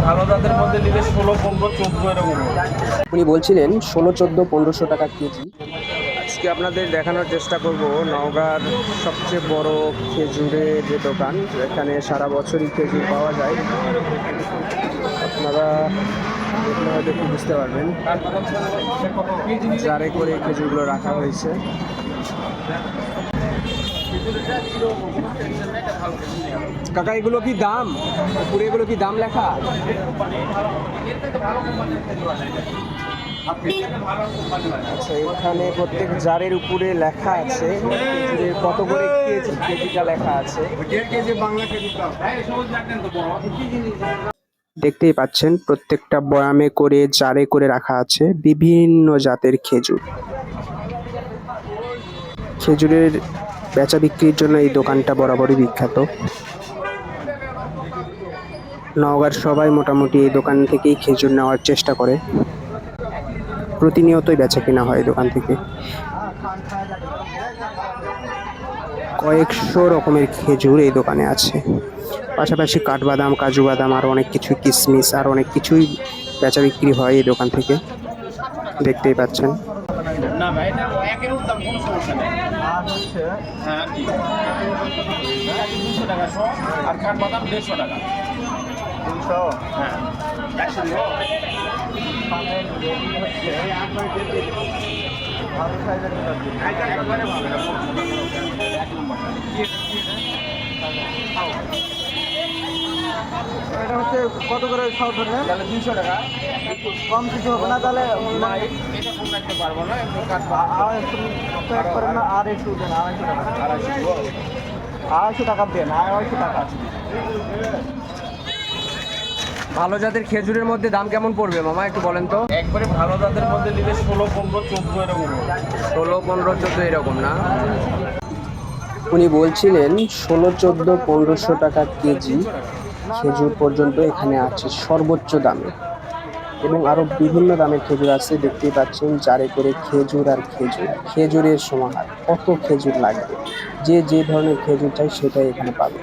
ভালো জাতের মধ্যে নিলে 16, 15, 14 এরকম। উনি বলছিলেন 16, 14, 1500 টাকা কেজি। আজকে আপনাদের দেখানোর চেষ্টা করব নওগাঁর সবচেয়ে বড় খেজুরের যে দোকান, এখানে সারা বছরই খেজুর পাওয়া যায়। আপনারা দেখলে হয়তো একটু বুঝতে পারবেন জারে করে খেজুরগুলো রাখা হয়েছে। কাকা এগুলো কি দাম, পুরো এগুলো কি দাম লেখা? আচ্ছা, এখানে প্রত্যেক জারের উপরে লেখা আছে খেজুরের কত করে কেজিটা লেখা আছে। দেখতেই পাচ্ছেন প্রত্যেকটা বয়ামে করে জারে করে রাখা আছে বিভিন্ন জাতের খেজুর। খেজুরের বেচা বিক্রির জন্য এই দোকানটা বরাবরই বিখ্যাত। নওগাঁর সবাই মোটামুটি এই দোকান থেকেই খেজুর নেওয়ার চেষ্টা করে। প্রতিনিয়তই বেচা কেনা হয় দোকান থেকে। কয়েকশো রকমের খেজুর এই দোকানে আছে, পাশাপাশি কাঠবাদাম, কাজু বাদাম, আর অনেক কিছু, কিশমিশ আর অনেক কিছুই বেচা বিক্রি হয় এই দোকান থেকে। দেখতেই পাচ্ছেন। না ভাই, এটা একের দাম কোনো সমস্যা নেই। আর হচ্ছে হ্যাঁ 200 টাকা শো, আর কাঠবাদাম 150 টাকা। 200? হ্যাঁ 100 নিও। ভালো সাইজের এটা একবারে ভালো, এটা এক নম্বর। এটা হচ্ছে কত করে সব ধরনের? তাহলে 200 টাকা। কম কিছু হবে না তাহলে? না, এটা কম রাখতে পারবো না। একটু কাটবা আর একটু প্যাক করেন না, আর একটু দেন 250 টাকা। 250 টাকা দেন, 250 টাকা। ভালো জাতের খেজুরের মধ্যে দাম কেমন পড়বে মামা, একটু বলেন তো? একবারে ভালো জাতের মধ্যে নিলে 16, 15, 14 এরকম। 16, 15, 14 এরকম না? উনি বলছিলেন 16, 14, 1500 টাকা কেজি খেজুর পর্যন্ত এখানে আছে সর্বোচ্চ দামে, এবং আরো বিভিন্ন দামের খেজুর আছে। দেখতেই পাচ্ছেন জারে করে খেজুর আর খেজুর, খেজুরের সমাহার। কত খেজুর লাগবে, যে যে ধরনের খেজুর চাই সেটাই এখানে পাবে।